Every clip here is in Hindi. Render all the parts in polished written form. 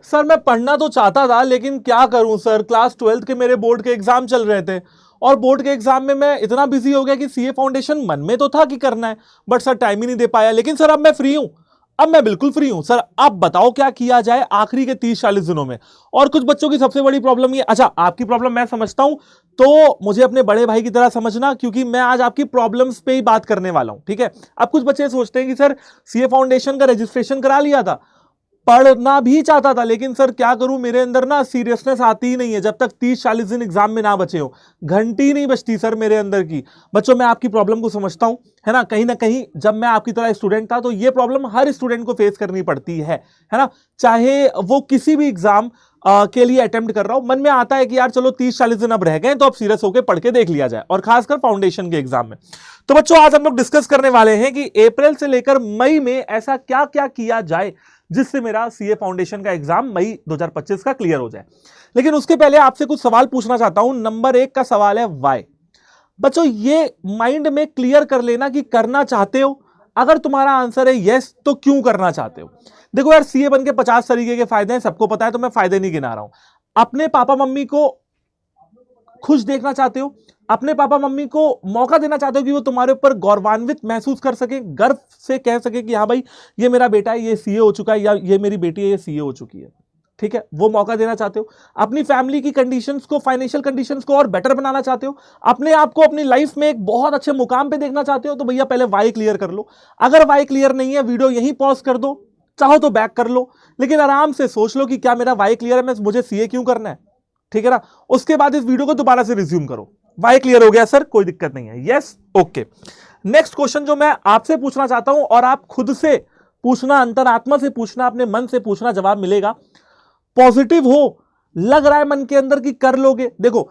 सर मैं पढ़ना तो चाहता था लेकिन क्या करूं सर, क्लास 12th के मेरे बोर्ड के एग्जाम चल रहे थे और बोर्ड के एग्जाम में मैं इतना बिजी हो गया कि सीए फाउंडेशन मन में तो था कि करना है, बट सर टाइम ही नहीं दे पाया। लेकिन सर अब मैं फ्री हूं, अब मैं बिल्कुल फ्री हूं सर। आप बताओ क्या किया जाए आखिरी के 30-40 दिनों में। और कुछ बच्चों की सबसे बड़ी प्रॉब्लम ये, अच्छा आपकी प्रॉब्लम मैं समझता हूं, तो मुझे अपने बड़े भाई की तरह समझना, क्योंकि मैं आज आपकी प्रॉब्लम्स पे ही बात करने वाला हूं, ठीक है। अब कुछ बच्चे सोचते हैं कि सर सीए फाउंडेशन का रजिस्ट्रेशन करा लिया था, पढ़ना भी चाहता था, लेकिन सर क्या करूं, मेरे अंदर ना सीरियसनेस आती ही नहीं है जब तक 30-40 दिन एग्जाम में ना बचे हो। घंटी नहीं बचती सर मेरे अंदर की। बच्चों मैं आपकी प्रॉब्लम को समझता हूं, है ना। कहीं ना कहीं जब मैं आपकी तरह स्टूडेंट था तो ये प्रॉब्लम हर स्टूडेंट को फेस करनी पड़ती है ना। चाहे वो किसी भी एग्जाम के लिए अटेम्प्ट कर रहा हो, मन में आता है कि यार चलो 30-40 दिन अब रह गए तो अब सीरियस होकर पढ़ के देख लिया जाए, और खासकर फाउंडेशन के एग्जाम में। तो बच्चों आज हम लोग डिस्कस करने वाले हैं कि अप्रैल से लेकर मई में ऐसा क्या क्या किया जाए जिससे मेरा सीए फाउंडेशन का एग्जाम मई 2025 का क्लियर हो जाए। लेकिन उसके पहले आपसे कुछ सवाल पूछना चाहता हूं। नंबर 1 का सवाल है वाई। बच्चों ये माइंड में क्लियर कर लेना कि करना चाहते हो। अगर तुम्हारा आंसर है यस तो क्यों करना चाहते हो। देखो यार सीए बन के 50 तरीके के फायदे हैं, सबको पता है, तो मैं फायदे नहीं गिना रहा हूं। अपने पापा मम्मी को खुश देखना चाहते हो, अपने पापा मम्मी को मौका देना चाहते हो कि वो तुम्हारे ऊपर गौरवान्वित महसूस कर सके, गर्व से कह सके कि हाँ भाई ये मेरा बेटा है, ये सीए हो चुका है, या ये मेरी बेटी है, ये सीए हो चुकी है, ठीक है। वो मौका देना चाहते हो। अपनी फैमिली की कंडीशंस को, फाइनेंशियल कंडीशंस को और बेटर बनाना चाहते हो। अपने आप को अपनी लाइफ में एक बहुत अच्छे मुकाम पे देखना चाहते हो। तो भैया पहले वाई क्लियर कर लो। अगर वाई क्लियर नहीं है वीडियो यहीं पॉज कर दो, चाहो तो बैक कर लो, लेकिन आराम से सोच लो कि क्या मेरा वाई क्लियर है, मुझे सीए क्यों करना है, ठीक है ना। उसके बाद इस वीडियो को दोबारा से रिज्यूम करो। वाई क्लियर हो गया सर, कोई दिक्कत नहीं है, यस ओके। नेक्स्ट क्वेश्चन जो मैं आपसे पूछना चाहता हूं, और आप खुद से पूछना, अंतरात्मा से पूछना, अपने मन से पूछना, जवाब मिलेगा। पॉजिटिव हो, लग रहा है मन के अंदर कि कर लोगे। देखो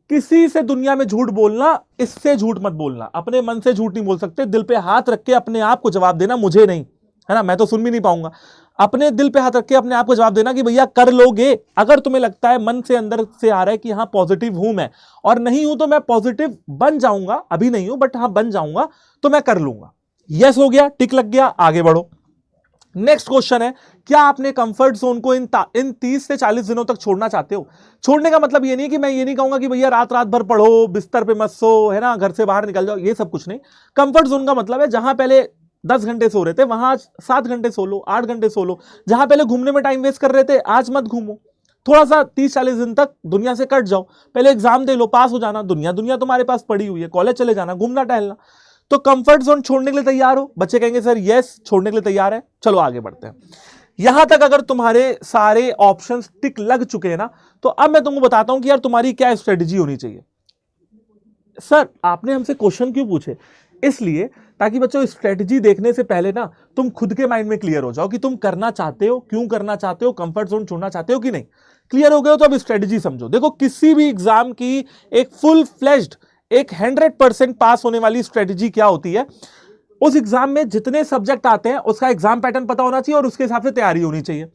किसी से दुनिया में झूठ बोलना, इससे झूठ मत बोलना। अपने मन से झूठ नहीं बोल सकते, दिल पे हाथ रख के अपने आप को जवाब देना, मुझे नहीं, है ना, मैं तो सुन भी नहीं पाऊंगा। अपने दिल पे हाथ रख के अपने आप को जवाब देना कि भैया कर लोगे। अगर तुम्हें लगता है मन से अंदर से आ रहा है कि हाँ पॉजिटिव हूं मैं, और नहीं हूं तो मैं पॉजिटिव बन जाऊंगा, अभी नहीं हूं बट हाँ बन जाऊंगा, तो मैं कर लूंगा। यस हो गया, टिक लग गया, आगे बढ़ो। नेक्स्ट क्वेश्चन है, क्या आपने कंफर्ट जोन को इन 30 से 40 दिनों तक छोड़ना चाहते हो। छोड़ने का मतलब ये नहीं कि मैं ये नहीं कहूंगा कि भैया रात रात भर पढ़ो, बिस्तर पे मत सो, है ना, घर से बाहर निकल जाओ, ये सब कुछ नहीं। कंफर्ट जोन का मतलब है जहां पहले 10 घंटे सो रहे थे वहां 7 घंटे सो लो, 8 घंटे सो लो। जहां पहले घूमने में टाइम वेस्ट कर रहे थे आज मत घूमो। थोड़ा सा 30-40 दिन तक दुनिया से कट जाओ। पहले एग्जाम दे लो, पास हो जाना, दुनिया दुनिया तुम्हारे पास पड़ी हुई है, कॉलेज चले जाना, घूमना टहलना। तो कंफर्ट जोन छोड़ने के लिए तैयार हो। बच्चे कहेंगे सर यस छोड़ने के लिए तैयार है, चलो आगे बढ़ते हैं। यहां तक अगर तुम्हारे सारे ऑप्शंस टिक लग चुके हैं ना, तो अब मैं तुमको बताता हूं कि यार तुम्हारी क्या स्ट्रेटजी होनी चाहिए। सर आपने हमसे क्वेश्चन क्यों पूछे, इसलिए ताकि बच्चों स्ट्रेटजी देखने से पहले ना तुम खुद के माइंड में क्लियर हो जाओ कि तुम करना चाहते हो, क्यों करना चाहते हो, कंफर्ट जोन छोड़ना चाहते हो कि नहीं। क्लियर हो गए हो तो अब स्ट्रेटजी समझो। देखो किसी भी एग्जाम की एक फुल फ्लेज्ड, एक 100% पास होने वाली स्ट्रेटजी क्या होती है। उस एग्जाम में जितने सब्जेक्ट आते हैं उसका एग्जाम पैटर्न पता होना चाहिए और उसके हिसाब से तैयारी होनी चाहिए।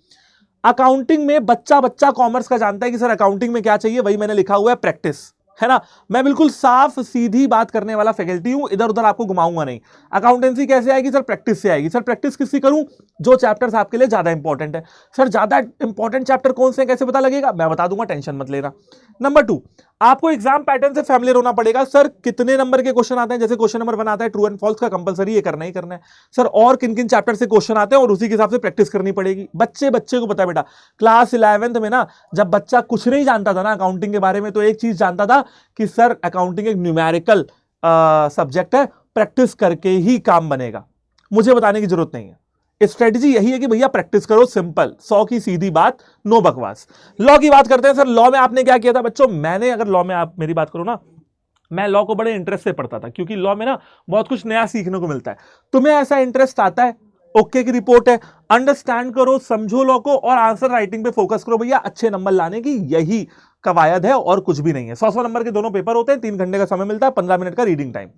अकाउंटिंग में बच्चा बच्चा कॉमर्स का जानता है कि सर अकाउंटिंग में क्या चाहिए, वही मैंने लिखा हुआ है प्रैक्टिस, है ना। मैं बिल्कुल साफ सीधी बात करने वाला फैकल्टी हूं, इधर उधर आपको घुमाऊंगा नहीं। अकाउंटेंसी कैसे आएगी सर, प्रैक्टिस से आएगी। सर प्रैक्टिस किसकी करूं, जो चैप्टर्स आपके लिए ज्यादा इंपॉर्टेंट है। सर ज्यादा इंपॉर्टेंट चैप्टर कौन से हैं, कैसे पता लगेगा, मैं बता दूंगा, टेंशन मत लेना। नंबर 2, आपको एग्जाम पैटर्न से फैमिलियर होना पड़ेगा। सर कितने नंबर के क्वेश्चन आते हैं, जैसे क्वेश्चन नंबर 1 आता है ट्रू एंड फॉल्स का, कंपलसरी ये करना ही करना है। सर और किन किन चैप्टर से क्वेश्चन आते हैं और उसी के हिसाब से प्रैक्टिस करनी पड़ेगी। बच्चे को पता है बेटा, क्लास 11th में ना जब बच्चा कुछ नहीं जानता था ना अकाउंटिंग के बारे में, तो एक चीज जानता था कि सर अकाउंटिंग एक न्यूमेरिकल सब्जेक्ट है, प्रैक्टिस करके ही काम बनेगा, मुझे बताने की जरूरत नहीं है। स्ट्रेटजी यही है कि भैया प्रैक्टिस करो, सिंपल 100 की सीधी बात, नो बकवास। लॉ की बात करते हैं। सर लॉ में आपने क्या किया था बच्चों, मैंने, अगर लॉ में आप मेरी बात करो ना, मैं लॉ को बड़े इंटरेस्ट से पढ़ता था, क्योंकि लॉ में ना बहुत कुछ नया सीखने को मिलता है। तुम्हें ऐसा इंटरेस्ट आता है, ओके की रिपोर्ट है, अंडरस्टैंड करो, समझो लॉ को और आंसर राइटिंग पे फोकस करो भैया, अच्छे नंबर लाने की यही कवायद है और कुछ भी नहीं है। 100 नंबर के दोनों पेपर होते हैं, 3 घंटे का समय मिलता है, 15 मिनट का रीडिंग टाइम।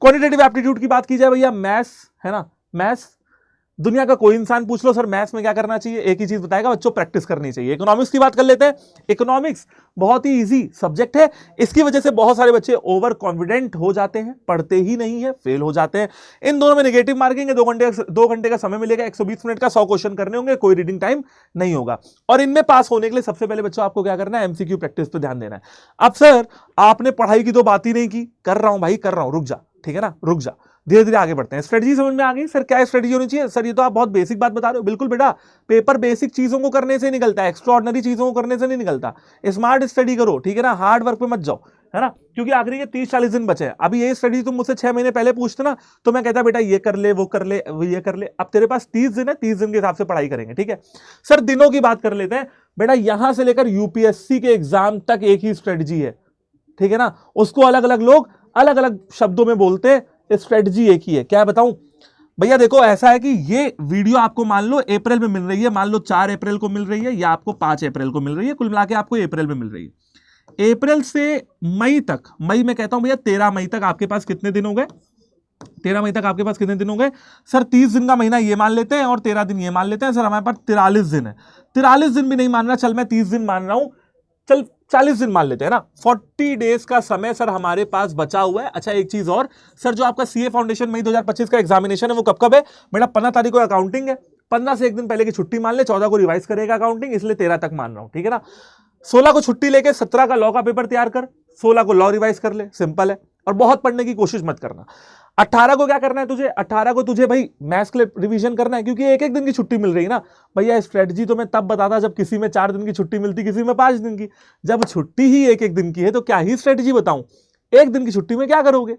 क्वांटिटेटिव एप्टीट्यूड की बात की जाए भैया, मैथ्स है ना, मैथ्स दुनिया का कोई इंसान पूछ लो सर मैथ्स में क्या करना चाहिए, एक ही चीज बताएगा, बच्चों प्रैक्टिस करनी चाहिए। इकोनॉमिक्स की बात कर लेते हैं। इकोनॉमिक्स बहुत ही इजी सब्जेक्ट है, इसकी वजह से बहुत सारे बच्चे ओवर कॉन्फिडेंट हो जाते हैं, पढ़ते ही नहीं है, फेल हो जाते हैं। इन दोनों में नेगेटिव मार्किंग है, 2 घंटे का समय मिलेगा, 120 मिनट का 100 क्वेश्चन करने होंगे, कोई रीडिंग टाइम नहीं होगा। और इनमें पास होने के लिए सबसे पहले बच्चों आपको क्या करना है, एमसीक्यू प्रैक्टिस पे ध्यान देना है। अब सर आपने पढ़ाई की तो बात ही नहीं की, कर रहा हूं भाई कर रहा हूं, रुक जा, ठीक है ना, रुक जा, धीरे धीरे आगे बढ़ते हैं। स्ट्रेटजी समझ में आ गई सर, क्या स्ट्रेटजी होनी चाहिए? सर ये तो आप बहुत बेसिक बात बता रहे हो। बिल्कुल बेटा, पेपर बेसिक चीजों को करने से निकलता है, एक्स्ट्राऑर्डिनरी चीजों को करने से नहीं निकलता। स्मार्ट स्टडी करो, ठीक है ना, हार्ड वर्क पे मत जाओ, है ना, क्योंकि आखिरी के 30-40 दिन बचे हैं। अभी ये स्टडी तुम मुझसे 6 महीने पहले पूछते ना, तो मैं कहता बेटा ये कर ले, वो कर ले, ये कर ले। अब तेरे पास 30 दिन है, 30 दिन के हिसाब से पढ़ाई करेंगे, ठीक है। सर दिनों की बात कर लेते हैं बेटा, यहां से लेकर यूपीएससी के एग्जाम तक एक ही स्ट्रेटजी है, ठीक है ना। उसको अलग अलग लोग अलग अलग शब्दों में बोलते हैं, स्ट्रेटजी एक ही है। क्या बताऊं भैया, देखो ऐसा है कि ये वीडियो आपको मान लो अप्रैल में मिल रही है, मान लो 4 अप्रैल को मिल रही है, या आपको 5 अप्रैल को मिल रही है, कुल मिला के आपको अप्रैल में मिल रही है। अप्रैल से मई तक, मई में कहता हूं भैया 13 मई तक आपके पास कितने दिन हो गए? 13 मई तक आपके पास कितने दिन हो गए सर? 30 दिन का महीना ये मान लेते हैं और 13 दिन ये मान लेते हैं। सर हमारे पास 43 दिन है। 43 दिन भी नहीं मान रहा, चल मैं 30 दिन मान रहा हूं, चल 40 दिन मान लेते हैं ना। 40 डेज का समय सर हमारे पास बचा हुआ है। अच्छा एक चीज और सर, जो आपका सीए फाउंडेशन मई 2025 का एग्जामिनेशन है वो कब कब है बेटा? 15 तारीख को अकाउंटिंग है, 15 से एक दिन पहले की छुट्टी मान ले, 14 को रिवाइज करेगा अकाउंटिंग, इसलिए 13 तक मान रहा हूं, ठीक है ना। 16 को छुट्टी लेके 17 का लॉ का पेपर तैयार कर, 16 को लॉ रिवाइज कर ले, सिंपल है। और बहुत पढ़ने की कोशिश मत करना। 18 को क्या करना है तुझे? 18 को तुझे भाई मैथ्स के लिए रिवीजन करना है, क्योंकि एक एक दिन की छुट्टी मिल रही है ना भैया। स्ट्रेटजी तो मैं तब बताता जब किसी में 4 दिन की छुट्टी मिलती, किसी में 5 दिन की। जब छुट्टी ही एक एक दिन की है तो क्या ही स्ट्रेटजी बताऊं? एक दिन की छुट्टी में क्या करोगे?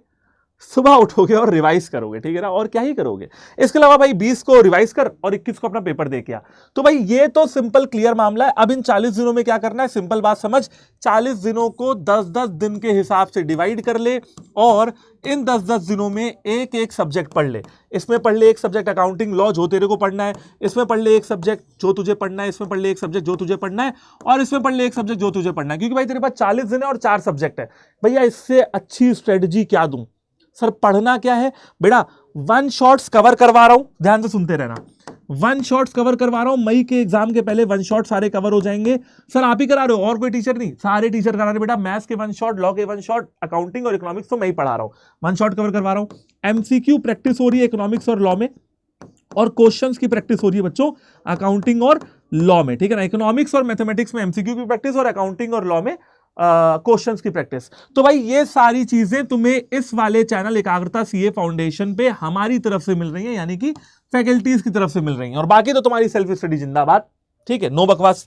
सुबह उठोगे और रिवाइज करोगे, ठीक है ना, और क्या ही करोगे। इसके अलावा भाई 20 को रिवाइज कर और 21 को अपना पेपर दे के आ। तो भाई ये तो सिंपल क्लियर मामला है। अब इन 40 दिनों में क्या करना है, सिंपल बात समझ, 40 दिनों को 10-10 दिन के हिसाब से डिवाइड कर ले और इन 10-10 दिनों में एक एक सब्जेक्ट पढ़ ले। इसमें पढ़ ले एक सब्जेक्ट अकाउंटिंग लॉ जो तेरे को पढ़ना है, इसमें पढ़ ले एक सब्जेक्ट जो तुझे पढ़ना है, इसमें पढ़ ले एक सब्जेक्ट जो तुझे पढ़ना है, और इसमें पढ़ ले एक सब्जेक्ट जो तुझे पढ़ना है। क्योंकि भाई तेरे पास 40 दिन है और 4 सब्जेक्ट है। भैया इससे अच्छी स्ट्रेटजी क्या दूं? सर पढ़ना क्या है बेटा, 1 शॉट्स कवर करवा रहा हूं, ध्यान से सुनते रहना। 1 शॉट्स कवर करवा रहा हूं, मई के एग्जाम के पहले 1 शॉट सारे कवर हो जाएंगे। सर आप ही करा रहे हो और कोई टीचर नहीं, सारे टीचर करा रहे बेटा। मैथ्स के 1 शॉट, लॉ के 1 शॉट, अकाउंटिंग और इकोनॉमिक्स तो मैं ही पढ़ा रहा हूं, 1 शॉट कवर करवा रहा हूं। एमसीक्यू प्रैक्टिस हो रही है इकोनॉमिक्स और लॉ में, और क्वेश्चंस की प्रैक्टिस हो रही है बच्चों अकाउंटिंग और लॉ में, ठीक है ना। इकोनॉमिक्स और मैथमेटिक्स में एमसीक्यू की प्रैक्टिस और अकाउंटिंग और लॉ में क्वेश्चंस की प्रैक्टिस। तो भाई ये सारी चीजें तुम्हें इस वाले चैनल एकाग्रता सीए फाउंडेशन पे हमारी तरफ से मिल रही हैं, यानी कि फैकल्टीज की तरफ से मिल रही हैं। और बाकी तो तुम्हारी सेल्फ स्टडी जिंदाबाद, ठीक है, नो बकवास।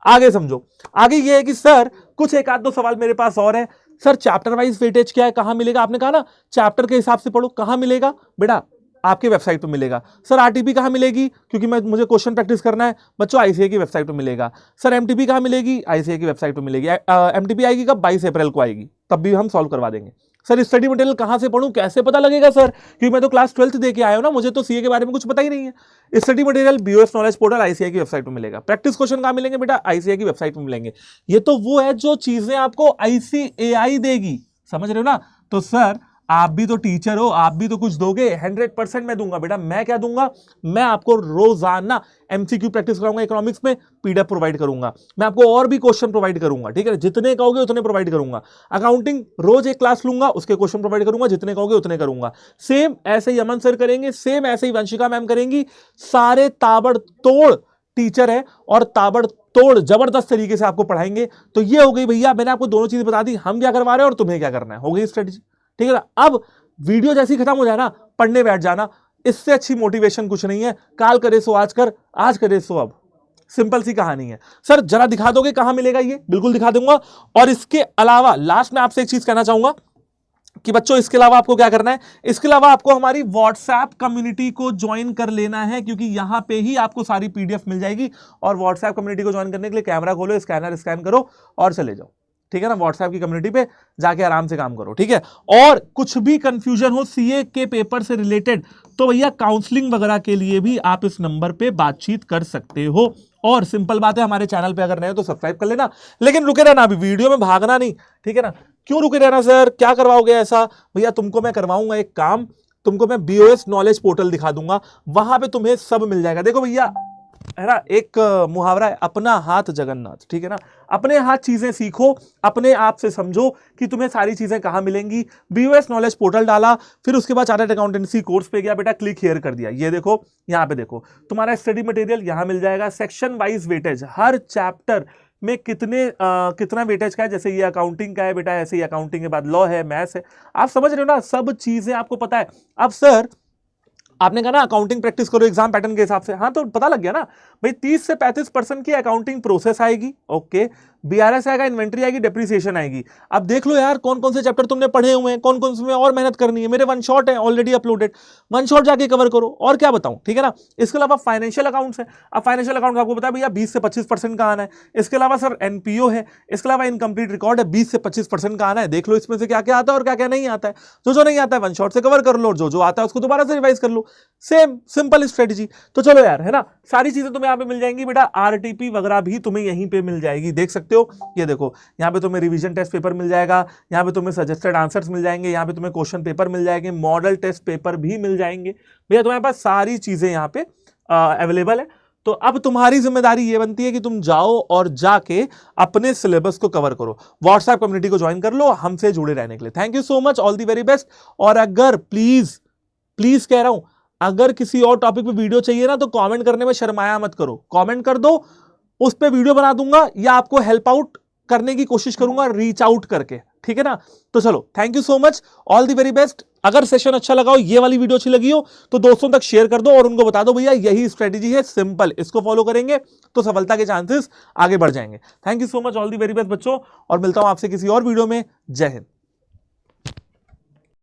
आगे समझो, आगे ये है कि सर कुछ एक आध दो सवाल मेरे पास और है। सर चैप्टर वाइज वेटेज क्या है, कहां मिलेगा? आपने कहा ना चैप्टर के हिसाब से पढ़ो, कहां मिलेगा बेटा? आपके वेबसाइट पे मिलेगा। सर आरटीपी कहां मिलेगी? क्योंकि मुझे क्वेश्चन प्रैक्टिस करना है बच्चों, आईसीए की वेबसाइट पे मिलेगा। सर एमटीपी कहां मिलेगी? आईसीए की वेबसाइट पे मिलेगी। एमटीपी आएगी कब? 22 अप्रैल को आएगी, तब भी हम सॉल्व करवा देंगे। सर स्टडी मटेरियल कहां से पढ़ूं, कैसे पता लगेगा सर? क्योंकि मैं तो क्लास 12th दे के आया हूं ना, मुझे तो सीए के बारे में कुछ पता ही नहीं है। Study material BOS knowledge portal ICI की वेबसाइट पे मिलेगा। प्रैक्टिस क्वेश्चन कहां मिलेंगे बेटा? आईसीआई की वेबसाइट पे मिलेंगे। ये तो वो है जो चीजें आपको आईसीएआई देगी, समझ रहे हो ना। तो सर आप भी तो टीचर हो, आप भी तो कुछ दोगे। 100% मैं दूंगा बेटा। मैं क्या दूंगा? मैं आपको रोजाना एमसीक्यू प्रैक्टिस कराऊंगा, इकोनॉमिक्स में पीडीएफ प्रोवाइड करूंगा, मैं आपको और भी क्वेश्चन प्रोवाइड करूंगा, ठीक है, जितने कहोगे उतने प्रोवाइड करूंगा। अकाउंटिंग रोज एक क्लास लूंगा, उसके क्वेश्चन प्रोवाइड करूंगा, जितने कहोगे उतने करूंगा। सेम ऐसे ही अमन सर करेंगे, सेम ऐसे ही वंशिका मैम करेंगी। सारे ताबड़तोड़ टीचर है और ताबड़तोड़ जबरदस्त तरीके से आपको पढ़ाएंगे। तो ये हो गई भैया, मैंने आपको दोनों चीजें बता दी, हम क्या करवा रहे हैं और तुम्हें क्या करना है, हो गई स्ट्रेटजी, ठीक है ना। अब वीडियो जैसी खत्म हो जाए ना, पढ़ने बैठ जाना। इससे अच्छी मोटिवेशन कुछ नहीं है। काल करे सो आज कर, आज करे सो अब, सिंपल सी कहानी है। सर जरा दिखा दोगे कहां मिलेगा? ये बिल्कुल दिखा दूंगा। और इसके अलावा लास्ट में आपसे एक चीज कहना चाहूंगा कि बच्चों इसके अलावा आपको क्या करना है, इसके अलावा आपको हमारी व्हाट्सएप कम्युनिटी को ज्वाइन कर लेना है, क्योंकि यहां पे ही आपको सारी पीडीएफ मिल जाएगी। और व्हाट्सएप कम्युनिटी को ज्वाइन करने के लिए कैमरा खोलो, स्कैनर स्कैन करो और चले जाओ, ठीक है ना। व्हाट्सएप की कम्युनिटी पे जाके आराम से काम करो, ठीक है। और कुछ भी कंफ्यूजन हो सीए के पेपर से रिलेटेड तो भैया काउंसलिंग वगैरह के लिए भी आप इस नंबर पे बातचीत कर सकते हो। और सिंपल बात है, हमारे चैनल पे अगर नए हो तो सब्सक्राइब कर लेना, लेकिन रुके रहना, अभी वीडियो में भागना नहीं, ठीक है ना। क्यों रुके रहना सर, क्या करवाओगे ऐसा? भैया तुमको मैं करवाऊंगा एक काम, तुमको मैं बीओएस नॉलेज पोर्टल दिखा दूंगा, वहां पे तुम्हें सब मिल जाएगा। देखो भैया, है ना, एक मुहावरा है, अपना हाथ जगन्नाथ, ठीक है ना। अपने हाथ चीजें सीखो, अपने आप से समझो कि तुम्हें सारी चीजें कहां मिलेंगी। बीओएस नॉलेज पोर्टल डाला, फिर उसके बाद चार्टर्ड अकाउंटेंसी कोर्स पे गया, बेटा क्लिक हियर कर दिया। ये देखो यहां पे देखो तुम्हारा स्टडी मटेरियल यहां मिल जाएगा, सेक्शन वाइज वेटेज, हर चैप्टर में कितना वेटेज का है। जैसे ये अकाउंटिंग का है बेटा, ऐसे ही अकाउंटिंग के बाद लॉ है, मैथ्स है। आप समझ रहे हो ना, सब चीजें आपको पता है। अब सर आपने कहा ना अकाउंटिंग प्रैक्टिस करो एग्जाम पैटर्न के हिसाब से, हाँ तो पता लग गया ना भाई, 30 से 35% की अकाउंटिंग प्रोसेस आएगी, ओके, बीआरएस आएगा, इन्वेंट्री आएगी, डेप्रिसिएशन आएगी। अब देख लो यार कौन कौन से चैप्टर तुमने पढ़े हुए हैं, कौन कौन से में और मेहनत करनी है। मेरे वन शॉट है ऑलरेडी अपलोडेड, वन शॉट जाके कवर करो, और क्या बताऊं, ठीक है ना। इसके अलावा फाइनेंशियल अकाउंट्स है। अब फाइनेंशियल अकाउंट आपको पता है भैया 20 से 25% का आना है। इसके अलावा सर एनपीओ है, इसके अलावा इनकम्प्लीट रिकॉर्ड है, 20 से 25% का आना है। देख लो इसमें से क्या क्या आता है और क्या क्या नहीं आता है। जो नहीं आता है वन शॉट से कवर कर लो, जो आता है उसको दोबारा से रिवाइज कर लो। Same simple strategy. तो चलो यार, है ना, सारी चीजें तुम्हें यहाँ पे मिल जाएंगी बेटा। आरटीपी वगैरह भी तुम्हें यहीं पे मिल जाएगी, देख सकते हो। ये देखो यहाँ पे तुम्हें रिवीजन टेस्ट पेपर मिल जाएगा, यहाँ पे तुम्हें सजेस्टेड आंसर्स मिल जाएंगे, यहाँ पे तुम्हें क्वेश्चन पेपर मिल जाएंगे, मॉडल टेस्ट पेपर भी मिल जाएंगे भैया। तुम्हारे पास सारी चीजें यहाँ पे अवेलेबल है। तो अब तुम्हारी जिम्मेदारी ये बनती है कि तुम जाओ और जाके अपने सिलेबस को कवर करो। व्हाट्सएप कम्युनिटी को ज्वाइन कर लो हमसे जुड़े रहने के लिए। Thank you so much, all the very best. और अगर प्लीज कह रहा हूं, अगर किसी और टॉपिक पे वीडियो चाहिए ना तो कमेंट करने में शर्माया मत करो, कमेंट कर दो, उस पे वीडियो बना दूंगा या आपको हेल्प आउट करने की कोशिश करूंगा रीच आउट करके, ठीक है ना। तो चलो, thank you so much, all the very best. अगर सेशन अच्छा लगा हो, ये वाली वीडियो अच्छी लगी हो, तो दोस्तों तक शेयर कर दो और उनको बता दो भैया यही स्ट्रेटेजी है, सिंपल, इसको फॉलो करेंगे तो सफलता के चांसेस आगे बढ़ जाएंगे। Thank you so much, all the very best बच्चों, और मिलता हूं आपसे किसी और वीडियो में। जय हिंद।